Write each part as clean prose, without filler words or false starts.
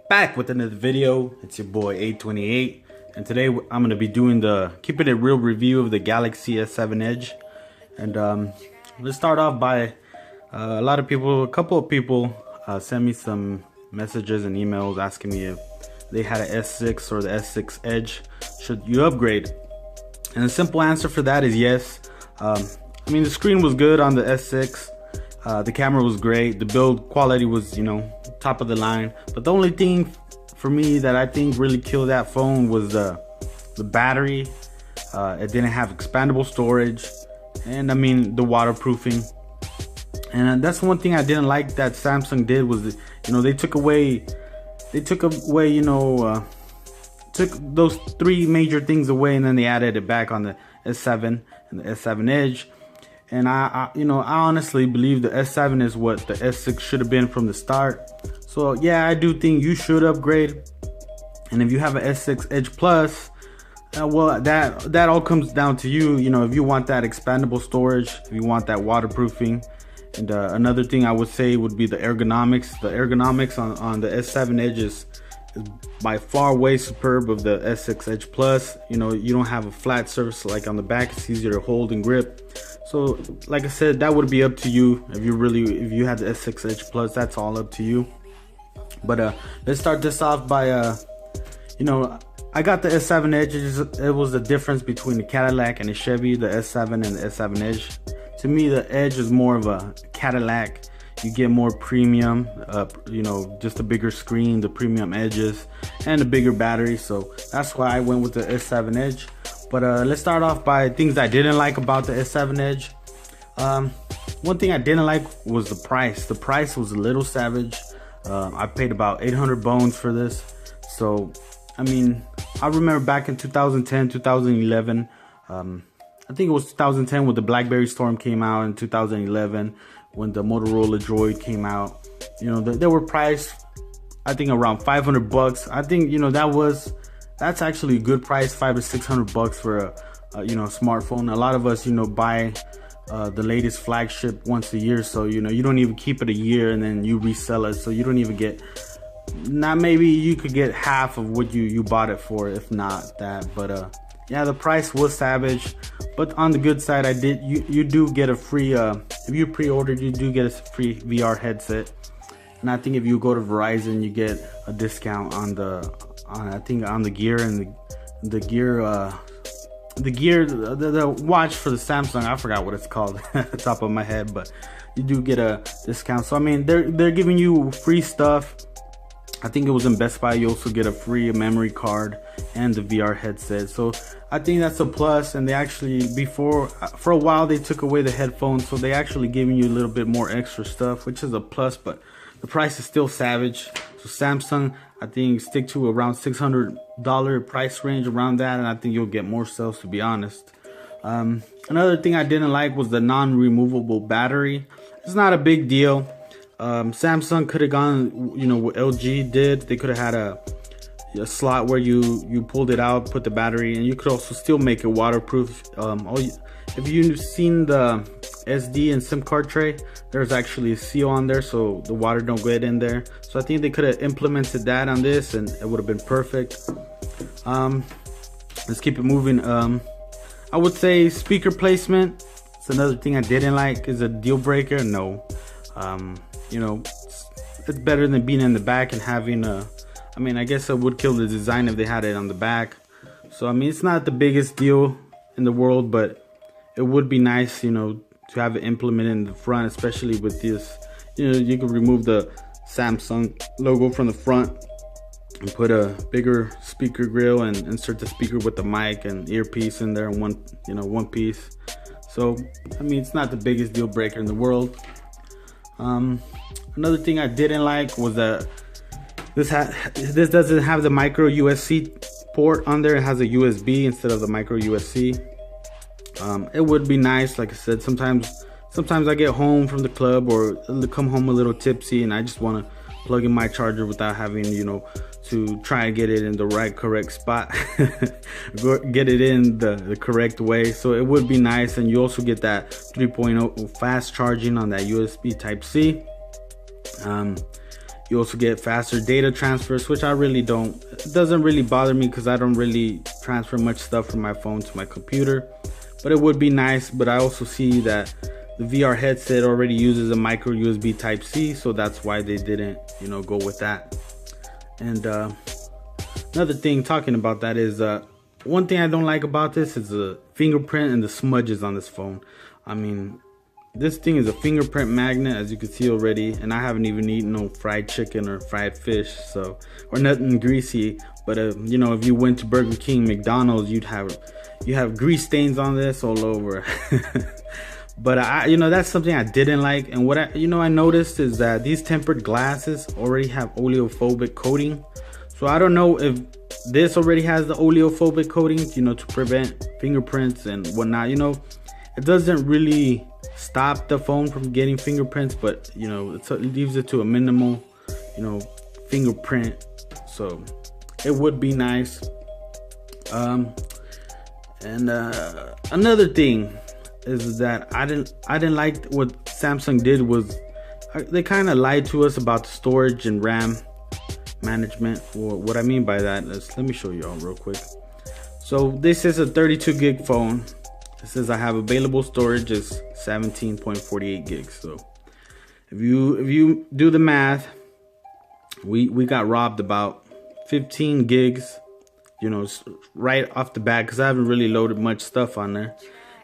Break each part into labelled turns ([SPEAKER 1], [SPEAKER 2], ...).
[SPEAKER 1] Back with another video. It's your boy 828, and today I'm gonna be doing the keeping it real review of the Galaxy S7 Edge. And let's start off by a couple of people sent me some messages and emails asking me if they had an S6 or the S6 Edge, should you upgrade? And the simple answer for that is yes. I mean, the screen was good on the S6. The camera was great. The build quality was, top of the line. But the only thing for me that I think really killed that phone was the battery. It didn't have expandable storage, and I mean the waterproofing. And that's one thing I didn't like that Samsung did was, they took away, took those three major things away, and then they added it back on the S7 and the S7 Edge. And I honestly believe the S7 is what the S6 should have been from the start. So yeah, I do think you should upgrade. And if you have an S6 Edge Plus, well, that all comes down to you. If you want that expandable storage, if you want that waterproofing. And another thing I would say would be the ergonomics. The ergonomics on the S7 Edge is by far way superb of the S6 Edge Plus. You don't have a flat surface like on the back. It's easier to hold and grip. So like I said, that would be up to you. If you had the S6 Edge Plus, that's all up to you. But let's start this off by I got the S7 Edge. It was the difference between the Cadillac and the Chevy, the S7 and the S7 Edge. To me, the Edge is more of a Cadillac. You get more premium, just a bigger screen, the premium edges, and a bigger battery. So that's why I went with the S7 Edge. But let's start off by things I didn't like about the S7 Edge. One thing I didn't like was the price. The price was a little savage. I paid about 800 bones for this. So, I mean, I remember back in 2010, 2011, I think it was 2010 when the BlackBerry Storm came out, in 2011 when the Motorola Droid came out. They were priced, I think, around 500 bucks. I think, that's actually a good price, $500 to $600 for a smartphone. A lot of us, buy the latest flagship once a year, so you don't even keep it a year and then you resell it, so you don't even get, maybe you could get half of what you bought it for, if not that. But yeah, the price was savage. But on the good side, you do get a free, if you pre-ordered, you do get a free VR headset. And I think if you go to Verizon, you get a discount on the gear, and the watch for the Samsung. I forgot what it's called at the top of my head, but you do get a discount. So I mean, they're giving you free stuff. I think it was in Best Buy. You also get a free memory card and the VR headset. So I think that's a plus. And they actually, for a while, they took away the headphones, so they actually giving you a little bit more extra stuff, which is a plus. But the price is still savage. So Samsung, I think, stick to around $600 price range, around that, and I think you'll get more sales, to be honest. Another thing I didn't like was the non-removable battery. It's not a big deal. Samsung could have gone, what LG did. They could have had a slot where you pulled it out, put the battery, and you could also still make it waterproof. If you've seen the SD and SIM card tray, there's actually a seal on there so the water don't get in there. So I think they could have implemented that on this and it would have been perfect. Let's keep it moving. I would say speaker placement. It's another thing I didn't like. Is a deal breaker? No. It's better than being in the back and having I guess it would kill the design if they had it on the back. So I mean, it's not the biggest deal in the world, but it would be nice, to have it implemented in the front, especially with this. You can remove the Samsung logo from the front and put a bigger speaker grill and insert the speaker with the mic and earpiece in there in one piece. So I mean, it's not the biggest deal breaker in the world. Another thing I didn't like was that this doesn't have the micro USB port on there. It has a USB instead of the micro USB. It would be nice, like I said, sometimes I get home from the club or come home a little tipsy and I just want to plug in my charger without having, to try and get it in the correct spot, get it in the correct way. So it would be nice. And you also get that 3.0 fast charging on that USB Type-C. You also get faster data transfers, which I really don't, it doesn't really bother me because I don't really transfer much stuff from my phone to my computer, but it would be nice. But I also see that the VR headset already uses a micro USB type C, so that's why they didn't, you know, go with that. And another thing talking about that is one thing I don't like about this is the fingerprint and the smudges on this phone. I mean, this thing is a fingerprint magnet, as you can see already, and I haven't even eaten no fried chicken or fried fish, so, or nothing greasy. But you know, if you went to Burger King, McDonald's, you have grease stains on this all over. But you know, that's something I didn't like. And what I noticed is that these tempered glasses already have oleophobic coating. So I don't know if this already has the oleophobic coating, you know, to prevent fingerprints and whatnot. You know, it doesn't really stop the phone from getting fingerprints, but you know, it leaves it to a minimal, you know, fingerprint. So it would be nice. And another thing is that I didn't like what Samsung did was they kind of lied to us about the storage and RAM management. Or what I mean by that is, let me show you all real quick. So this is a 32 gig phone. It says I have available storage is 17.48 gigs. So if you do the math, we got robbed about 15 gigs, you know, right off the bat, because I haven't really loaded much stuff on there.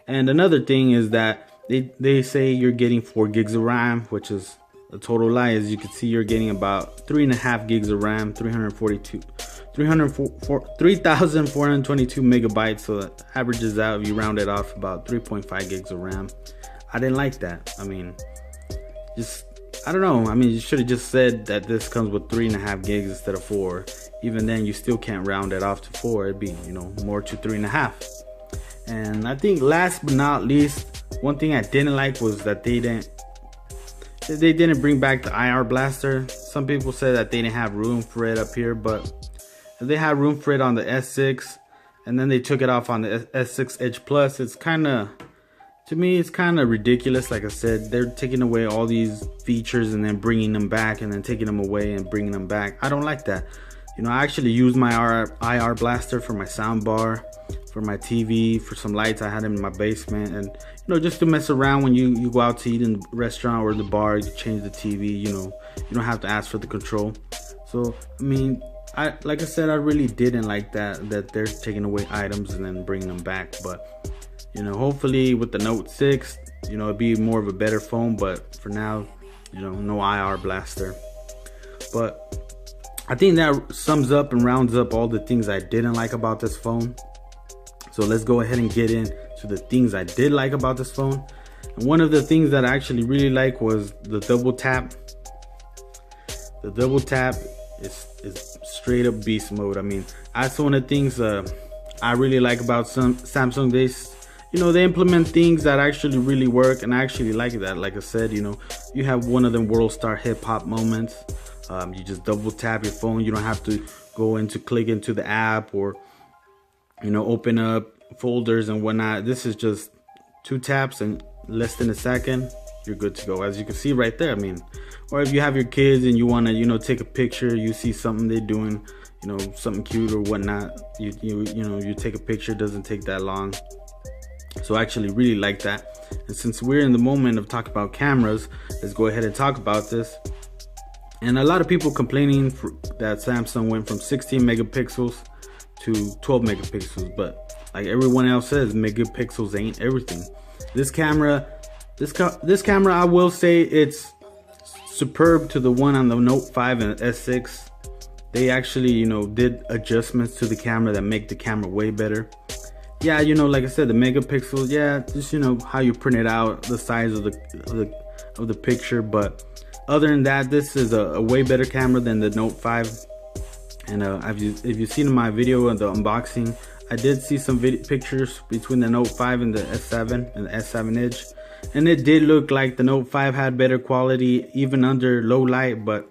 [SPEAKER 1] And another thing is that they say you're getting 4 gigs of RAM, which is a total lie. As you can see, you're getting about 3.5 gigs of RAM, 3,422 megabytes. So that averages out, if you round it off, about 3.5 gigs of RAM. I didn't like that. I mean, I don't know. I mean, you should have just said that this comes with 3.5 gigs instead of 4. Even then, you still can't round it off to 4. It'd be, you know, more to 3.5. And I think last but not least, one thing I didn't like was that they didn't bring back the IR blaster. Some people said that they didn't have room for it up here, but they had room for it on the S6, and then they took it off on the S6 Edge Plus. It's kind of, to me, it's kind of ridiculous. Like I said, they're taking away all these features and then bringing them back, and then taking them away and bringing them back. I don't like that. You know, I actually use my IR blaster for my sound bar, for my TV, for some lights I had in my basement, and you know, just to mess around when you go out to eat in the restaurant or the bar, you change the TV, you know, you don't have to ask for the control. So I mean, like I said, I really didn't like that they're taking away items and then bringing them back. But you know, hopefully with the Note 6, you know, it'd be more of a better phone. But for now, you know, no IR blaster. But I think that sums up and rounds up all the things I didn't like about this phone. So let's go ahead and get into the things I did like about this phone. And one of the things that I actually really like was the double tap. The double tap is straight up beast mode. I mean, that's one of the things I really like about Samsung. They implement things that actually really work, and I actually like that. Like I said, you know, you have one of them world star hip hop moments. You just double tap your phone. You don't have to click into the app, or you know, open up folders and whatnot. This is just 2 taps and less than a second, you're good to go, as you can see right there. I mean, or if you have your kids and you want to, you know, take a picture, you see something they're doing, you know, something cute or whatnot, you take a picture. It doesn't take that long. So I actually really like that. And since we're in the moment of talking about cameras, let's go ahead and talk about this. And a lot of people complaining that Samsung went from 16 megapixels to 12 megapixels, but like everyone else says, megapixels ain't everything. This camera, I will say it's superb to the one on the Note 5 and S6. They actually, you know, did adjustments to the camera that make the camera way better. Yeah, you know, like I said, the megapixels, yeah, just, you know, how you print it out, the size of the picture. But other than that, this is a way better camera than the Note 5. And if you've seen my video of the unboxing, I did see some pictures between the Note 5 and the S7 and the S7 Edge, and it did look like the Note 5 had better quality even under low light. But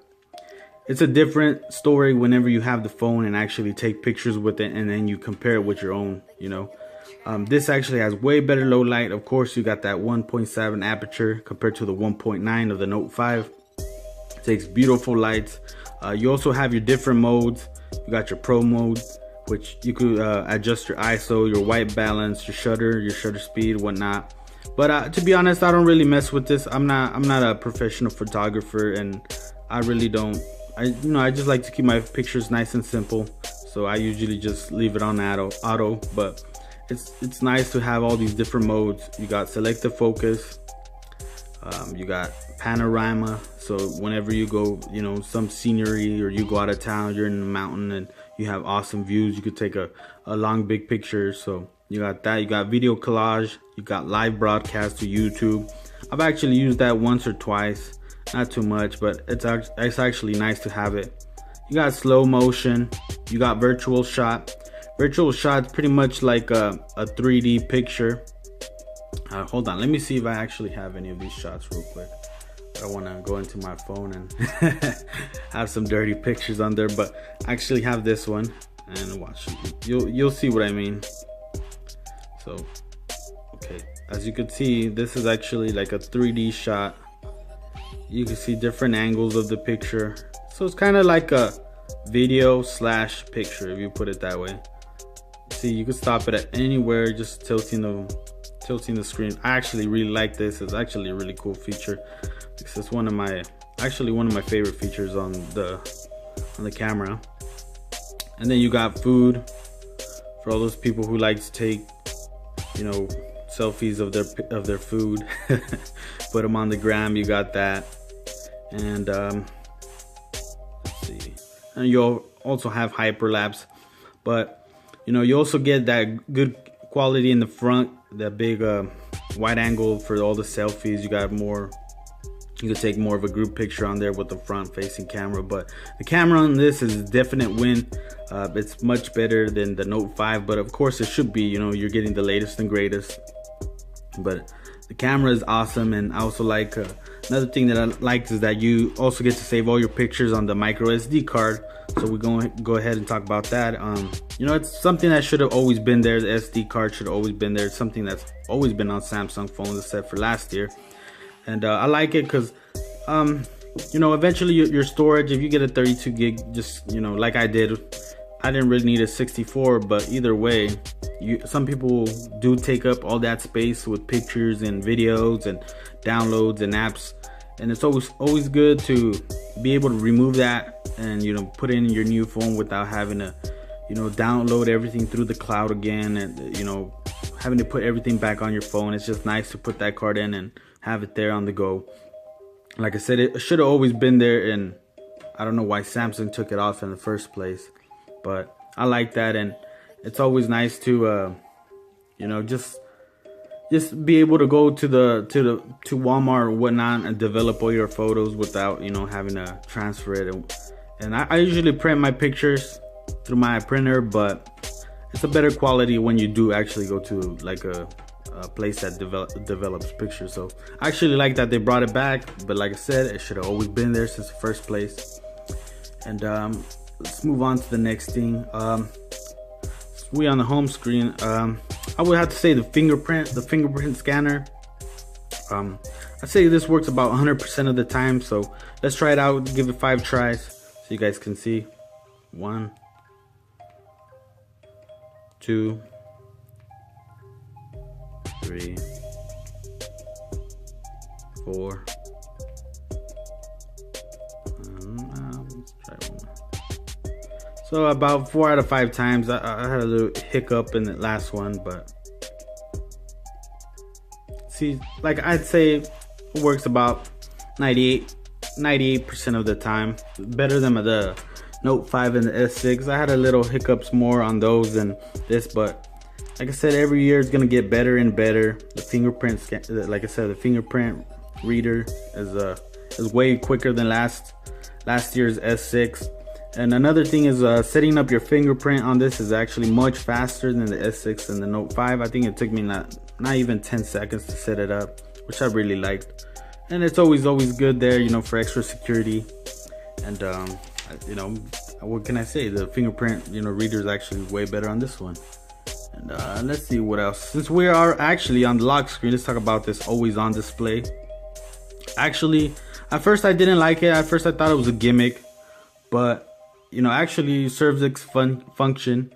[SPEAKER 1] it's a different story whenever you have the phone and actually take pictures with it, and then you compare it with your own, you know. This actually has way better low light. Of course, you got that 1.7 aperture compared to the 1.9 of the Note 5. takes beautiful lights. You also have your different modes. You got your pro mode, which you could adjust your ISO, your white balance, your shutter speed, whatnot. But to be honest, I don't really mess with this. I'm not a professional photographer, and I really don't. I just like to keep my pictures nice and simple. So I usually just leave it on auto. But it's nice to have all these different modes. You got selective focus. You got panorama, so whenever you go, some scenery, or you go out of town, you're in the mountain and you have awesome views, you could take a long big picture. So you got that. You got video collage. You got live broadcast to YouTube. I've actually used that once or twice, not too much, but it's actually nice to have it. You got slow motion. You got virtual shot. Virtual shot's pretty much like a 3D picture. Hold on, let me see if I actually have any of these shots real quick. I don't want to go into my phone and have some dirty pictures on there, but I actually have this one, and watch, you'll see what I mean. So okay, as you can see, this is actually like a 3D shot. You can see different angles of the picture, so it's kind of like a video slash picture, if you put it that way. See, you can stop it at anywhere, just tilting the screen. I actually really like this. It's actually a really cool feature. It's one of my favorite features on the camera. And then you got food for all those people who like to take, selfies of their food, put them on the gram. You got that. And let's see. And you'll also have hyperlapse, but you also get that good quality in the front, that big wide angle for all the selfies. You can take more of a group picture on there with the front facing camera. But the camera on this is a definite win. It's much better than the Note 5, but of course it should be. You're getting the latest and greatest. But the camera is awesome. And I also like another thing that I liked is that you also get to save all your pictures on the micro SD card. So we're going to go ahead and talk about that. It's something that should have always been there. The SD card should have always been there. It's something that's always been on Samsung phones, except for last year. And I like it because, eventually your storage, if you get a 32 gig, just, like I did, I didn't really need a 64, but either way, some people do take up all that space with pictures and videos and downloads and apps. And it's always good to be able to remove that and put it in your new phone without having to download everything through the cloud again, and having to put everything back on your phone. It's just nice to put that card in and have it there on the go. Like I said, it should have always been there, and I don't know why Samsung took it off in the first place, but I like that. And it's always nice to just be able to go to Walmart or whatnot and develop all your photos without having to transfer it. And I usually print my pictures through my printer, but it's a better quality when you do actually go to like a place that develops pictures. So I actually like that they brought it back, but like I said, it should have always been there since the first place. And let's move on to the next thing. We on the home screen. I would have to say the fingerprint scanner. I'd say this works about 100% of the time. So let's try it out. Give it 5 tries so you guys can see. 1, 2, 3, 4. Let's try one more. So about 4 out of 5 times. I had a little hiccup in the last one, but see, like I'd say it works about 98% of the time. Better than the Note 5 and the S6. I had a little hiccups more on those than this, but like I said, every year it's gonna get better and better. The fingerprint like I said, the fingerprint reader is way quicker than last year's S6. And another thing is setting up your fingerprint on this is actually much faster than the S6 and the Note 5. I think it took me not even 10 seconds to set it up, which I really liked. And it's always good there, for extra security. And what can I say? The fingerprint, reader is actually way better on this one. And let's see what else. Since we are actually on the lock screen, let's talk about this always on display. Actually, At first I didn't like it. At first I thought it was a gimmick, but you know, actually serves its function.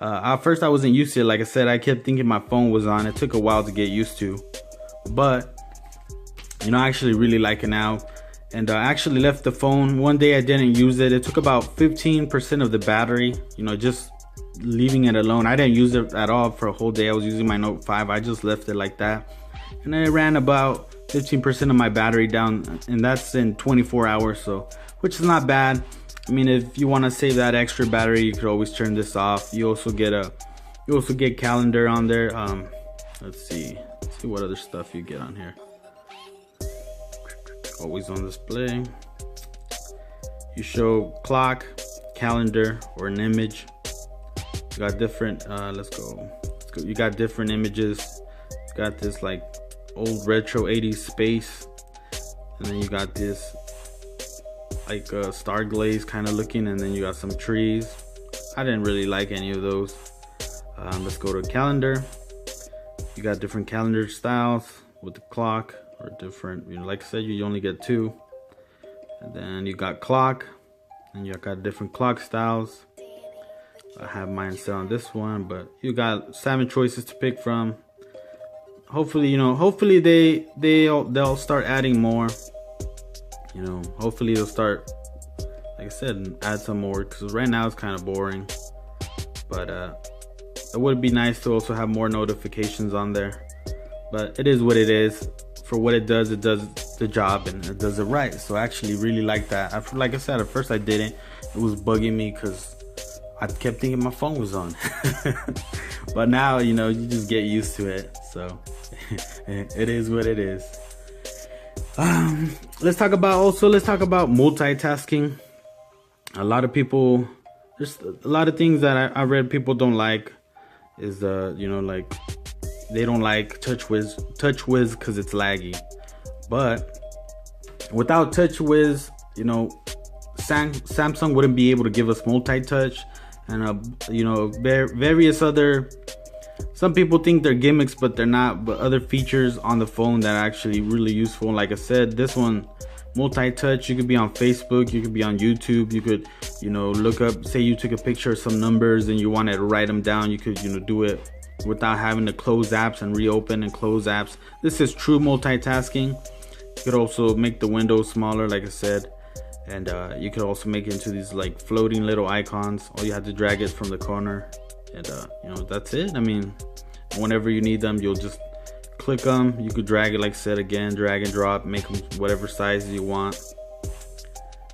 [SPEAKER 1] At first I wasn't used to it. Like I said, I kept thinking my phone was on. It took a while to get used to, but you know, I actually really like it now. And I actually left the phone one day. I didn't use it. It took about 15% of the battery, you know, just leaving it alone. I didn't use it at all for a whole day. I was using my Note 5. I just left it like that, and it ran about 15% of my battery down, and that's in 24 hours, so which is not bad. I mean, if you want to save that extra battery, you could always turn this off. You also get calendar on there. Let's see what other stuff you get on here. Always on display. You show clock, calendar, or an image. You got different. Let's go. You got different images. You got this like old retro 80s space, and then you got this like star glaze kind of looking, and then you got some trees. I didn't really like any of those. Let's go to calendar. You got different calendar styles with the clock, or different, you know, like I said, you only get 2. And then you got clock, and you got different clock styles. I have mine set on this one, but you got 7 choices to pick from. Hopefully, you know, hopefully they'll start adding more. You know, hopefully they'll start, like I said, add some more, because right now it's kind of boring. But it would be nice to also have more notifications on there. But it is what it is. For what it does the job, and it does it right. So I actually really like that. Like I said, at first I didn't. It was bugging me because I kept thinking my phone was on. But now, you know, you just get used to it. So it is what it is. Let's talk about multitasking. A lot of people, there's a lot of things that I read people don't like. Is you know, like, they don't like TouchWiz because it's laggy. But without TouchWiz, you know, Samsung wouldn't be able to give us multi-touch, and you know, various other. Some people think they're gimmicks, but they're not. But other features on the phone that are actually really useful. Like I said, this one, multi-touch. You could be on Facebook, you could be on YouTube. You could, you know, look up. Say you took a picture of some numbers and you wanted to write them down. You could, you know, do it without having to close apps and reopen and close apps. This is true multitasking. You could also make the windows smaller, like I said, and you could also make it into these like floating little icons. All you have to drag it from the corner, and you know, that's it. I mean, whenever you need them, you'll just click them. You could drag it, like I said, again, drag and drop, make them whatever size you want,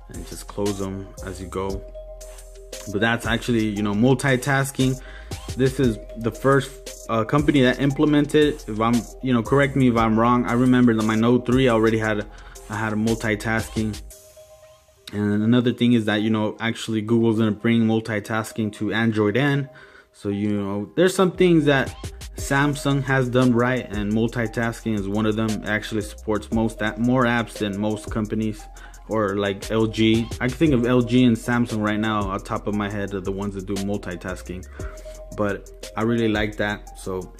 [SPEAKER 1] and just close them as you go. But that's actually, you know, multitasking. This is the first company that implemented. If I'm, you know, correct me if I'm wrong. I remember that my Note 3 already had a multitasking. And another thing is that, you know, actually Google's gonna bring multitasking to Android N. So, you know, there's some things that Samsung has done right, and multitasking is one of them. It actually supports more apps than most companies. Or like LG. I can think of LG and Samsung right now on top of my head are the ones that do multitasking. But I really like that. So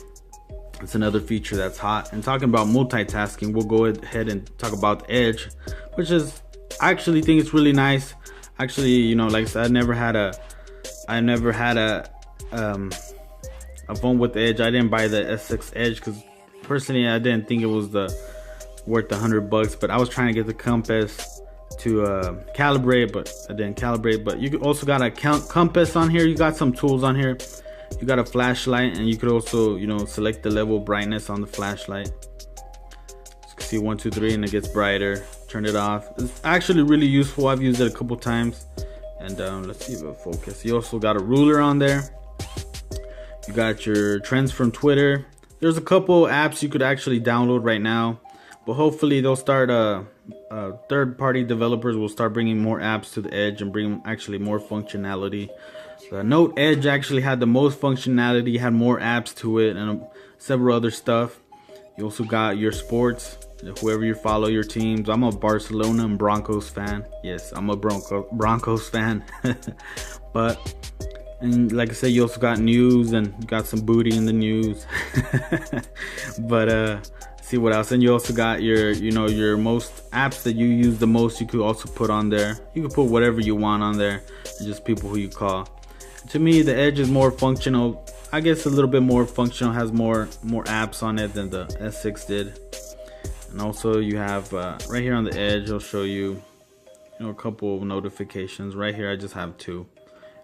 [SPEAKER 1] it's another feature that's hot. And talking about multitasking, we'll go ahead and talk about the Edge, which is, I actually think it's really nice. Actually, you know, like I said, I never had a phone with the Edge. I didn't buy the S6 Edge because personally I didn't think it was worth the $100. But I was trying to get the compass to calibrate, but I didn't calibrate. But you also got a compass on here. You got some tools on here. You got a flashlight, and you could also, you know, select the level of brightness on the flashlight. You can see 1, 2, 3, and it gets brighter. Turn it off. It's actually really useful. I've used it a couple times. And let's see if it'll focus. You also got a ruler on there. You got your trends from Twitter. There's a couple apps you could actually download right now, but hopefully they'll start third-party developers will start bringing more apps to the Edge and bring actually more functionality. The Note Edge actually had the most functionality, had more apps to it, and several other stuff. You also got your sports, whoever you follow, your teams. I'm a Barcelona and Broncos fan. Yes, I'm a Broncos fan. And like I said, you also got news, and you got some booty in the news. But see what else. And you also got your, your most apps that you use the most. You could also put on there. You could put whatever you want on there, just people who you call. To me, the Edge is more functional. I guess a little bit more functional, has more apps on it than the S6 did. And also you have right here on the Edge, it'll show you, a couple of notifications. Right here I just have 2,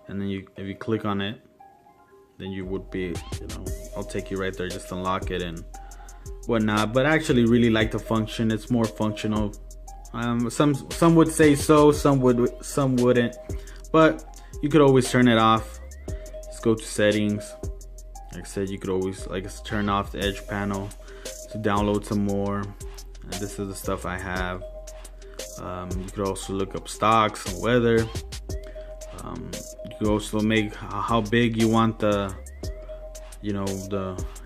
[SPEAKER 1] and then if you click on it, then you would be, I'll take you right there, just unlock it and whatnot. But I actually really like the function. It's more functional. Some would say so, some wouldn't, but you could always turn it off. Just go to settings. Like I said, you could always turn off the Edge panel to download some more. And this is the stuff I have. You could also look up stocks and weather. You could also make how big you want the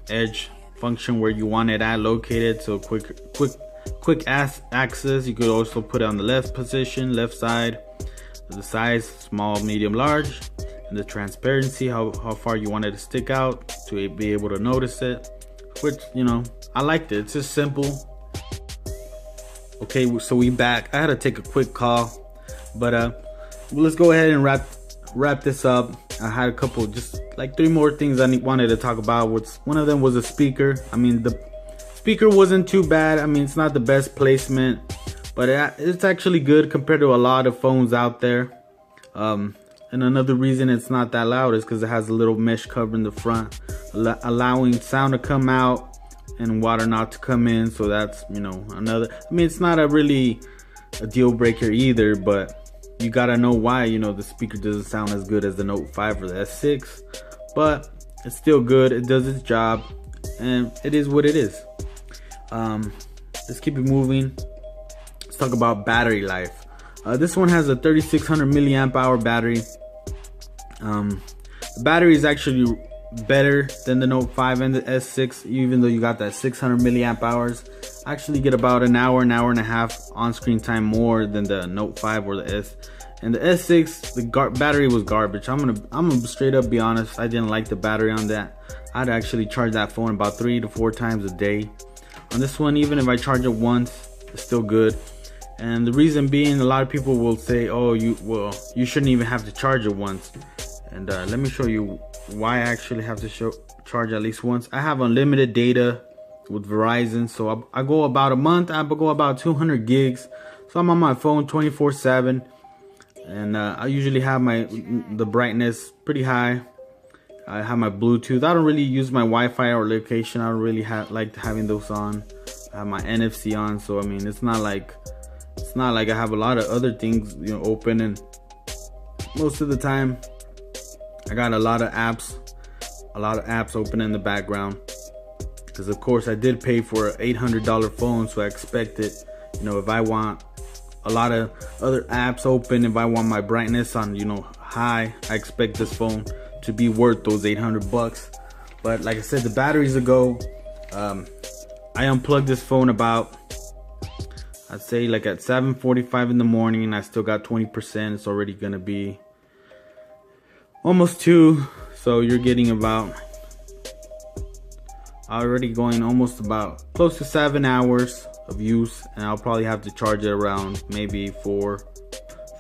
[SPEAKER 1] Edge function, where you want it at located. So quick access. You could also put it on the left position, left side. The size, small, medium, large. And the transparency, how far you want it to stick out to be able to notice it. Which, I liked it. It's just simple. Okay, so we back. I had to take a quick call, but let's go ahead and wrap this up. I had a couple, just like 3 more things I wanted to talk about. One of them was a speaker. I mean, the speaker wasn't too bad. I mean, it's not the best placement, but it's actually good compared to a lot of phones out there. And another reason it's not that loud is because it has a little mesh cover in the front, allowing sound to come out and water not to come in. So that's, another, I mean, it's not really a deal breaker either, but you gotta know why, the speaker doesn't sound as good as the Note 5 or the S6, but it's still good. It does its job, and it is what it is. Let's keep it moving. Let's talk about battery life. This one has a 3600 milliamp hour battery. The battery is actually better than the Note 5 and the S6, even though you got that 600 milliamp hours. I actually get about an hour and a half on screen time more than the Note 5 or the S. And the S6, the battery was garbage. I'm gonna straight up be honest. I didn't like the battery on that. I'd actually charge that phone about 3 to 4 times a day. On this one, even if I charge it once, it's still good. And the reason being, a lot of people will say, oh, you shouldn't even have to charge it once. And let me show you why I actually have to charge at least once. I have unlimited data with Verizon, so I go about a month. I go about 200 gigs. So I'm on my phone 24/7, and I usually have the brightness pretty high. I have my Bluetooth. I don't really use my Wi-Fi or location. I don't really like having those on. I have my NFC on, so I mean, it's not like I have a lot of other things open, and most of the time I got a lot of apps open in the background, because of course I did pay for an $800 phone, so I expected, if I want a lot of other apps open, if I want my brightness on high, I expect this phone to be worth those $800. But like I said, the batteries ago, I unplugged this phone about, I'd say like at 7:45 in the morning, and I still got 20%. It's already gonna be almost 2, so you're getting about, already going almost about close to 7 hours of use, and I'll probably have to charge it around maybe 4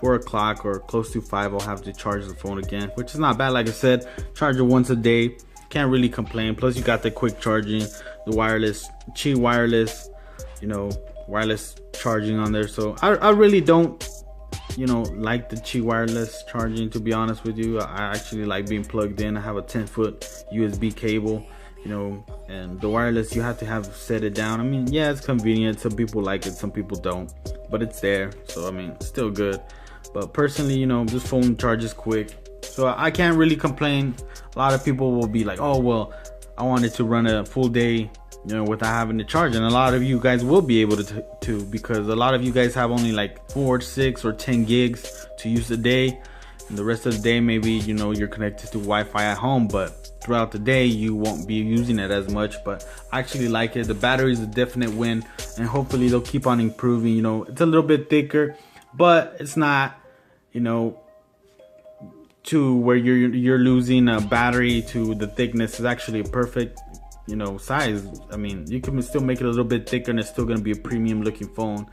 [SPEAKER 1] o'clock or close to 5. I'll have to charge the phone again, which is not bad. Like I said, charge it once a day, can't really complain. Plus you got the quick charging, the wireless, Qi wireless, wireless charging on there. So I really don't like the Qi wireless charging, to be honest with you. I actually like being plugged in. I have a 10-foot USB cable, and the wireless, you have to set it down. I mean, yeah, it's convenient. Some people like it, some people don't, but it's there. So I mean, still good. But personally, this phone charges quick, so I can't really complain. A lot of people will be like, oh well, I wanted to run a full day without having to charge, and a lot of you guys will be able to, because a lot of you guys have only like 4, 6, or 10 gigs to use a day, and the rest of the day maybe you're connected to Wi-Fi at home, but throughout the day you won't be using it as much. But I actually like it. The battery is a definite win, and hopefully they'll keep on improving. It's a little bit thicker, but it's not to where you're losing a battery to the thickness. Is actually a perfect you know, size. I mean, you can still make it a little bit thicker and it's still gonna be a premium looking phone.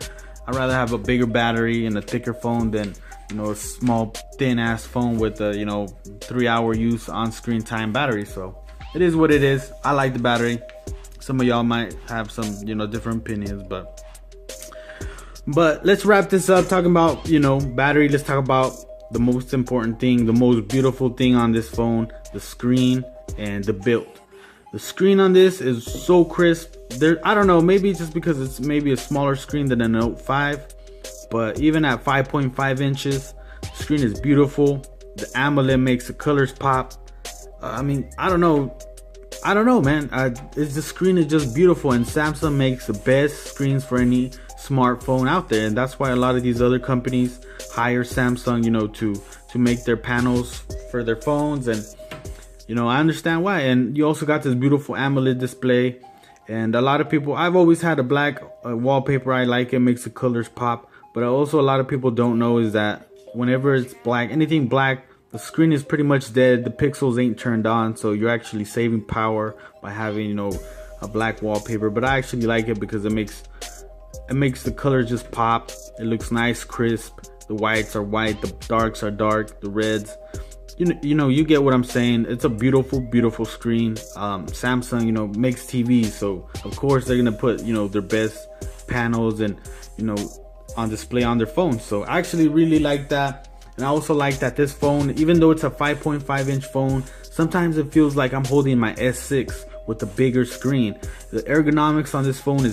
[SPEAKER 1] I'd rather have a bigger battery and a thicker phone than, you know, a small thin ass phone with a, you know, 3-hour use on screen time battery. So it is what it is. I like the battery. Some of y'all might have some, you know, different opinions, but let's wrap this up talking about, you know, battery. Let's talk about the most important thing, the most beautiful thing on this phone, the screen and the build. The screen on this is so crisp. I don't know, maybe just because it's maybe a smaller screen than a Note 5, but even at 5.5 inches, the screen is beautiful. The AMOLED makes the colors pop. I mean, I don't know, man. The screen is just beautiful, and Samsung makes the best screens for any smartphone out there, and that's why a lot of these other companies hire Samsung, you know, to make their panels for their phones. And you know, I understand why. And you also got this beautiful AMOLED display. And a lot of people, I've always had a black wallpaper. I like it, makes the colors pop. But also a lot of people don't know is that whenever it's black, anything black, the screen is pretty much dead. The pixels ain't turned on. So you're actually saving power by having, you know, a black wallpaper. But I actually like it because it makes the colors just pop. It looks nice, crisp. The whites are white, the darks are dark, the reds. You know, you get what I'm saying. It's a beautiful, beautiful screen. Samsung, you know, makes TVs, so of course they're gonna put, you know, their best panels and, you know, on display on their phones. So I actually really like that. And I also like that this phone, even though it's a 5.5 inch phone, sometimes it feels like I'm holding my S6 with a bigger screen. The ergonomics on this phone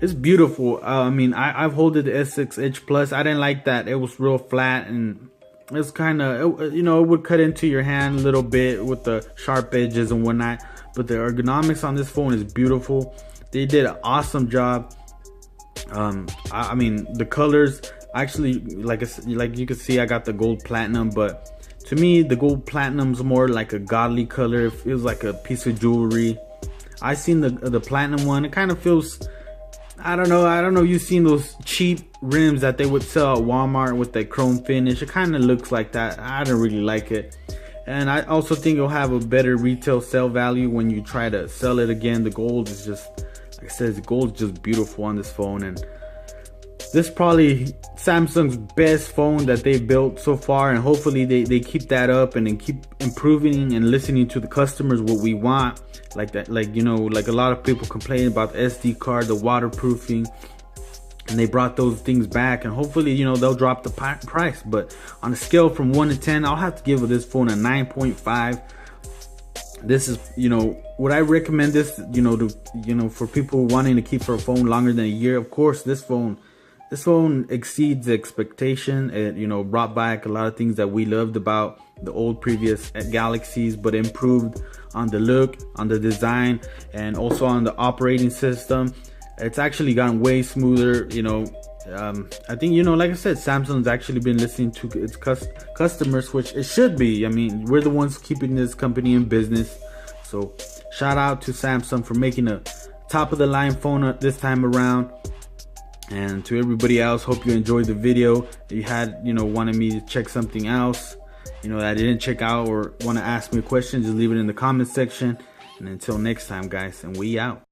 [SPEAKER 1] is beautiful. I mean, I've holded the S6 Edge Plus. I didn't like that. It was real flat and it's kind of, you know, it would cut into your hand a little bit with the sharp edges and whatnot. But the ergonomics on this phone is beautiful. They did an awesome job. I mean, the colors, actually, like you can see, I got the gold platinum, but to me, the gold platinum's more like a godly color. It feels like a piece of jewelry. I seen the platinum one. It kind of feels, I don't know. You've seen those cheap rims that they would sell at Walmart with that chrome finish. It kind of looks like that. I don't really like it. And I also think it'll have a better retail sale value when you try to sell it again. The gold is just, like I said, the gold is just beautiful on this phone. And this is probably Samsung's best phone that they've built so far. And hopefully they keep that up and then keep improving and listening to the customers what we want. Like that, like, you know, like a lot of people complain about the SD card, the waterproofing, and they brought those things back, and hopefully, you know, they'll drop the price. But on a scale from 1 to 10, I'll have to give this phone a 9.5. This is, you know, would I recommend this, you know, to, you know, for people wanting to keep their phone longer than a year? Of course, this phone exceeds the expectation. It, you know, brought back a lot of things that we loved about the old previous Galaxies, but improved on the look, on the design, and also on the operating system. It's actually gotten way smoother. You know, I think, you know, like I said, Samsung's actually been listening to its customers, which it should be. I mean, we're the ones keeping this company in business. So shout out to Samsung for making a top of the line phone this time around. And to everybody else, hope you enjoyed the video. If you had, you know, wanted me to check something else, you know, that I didn't check out, or want to ask me a question, just leave it in the comment section. And until next time, guys, and we out.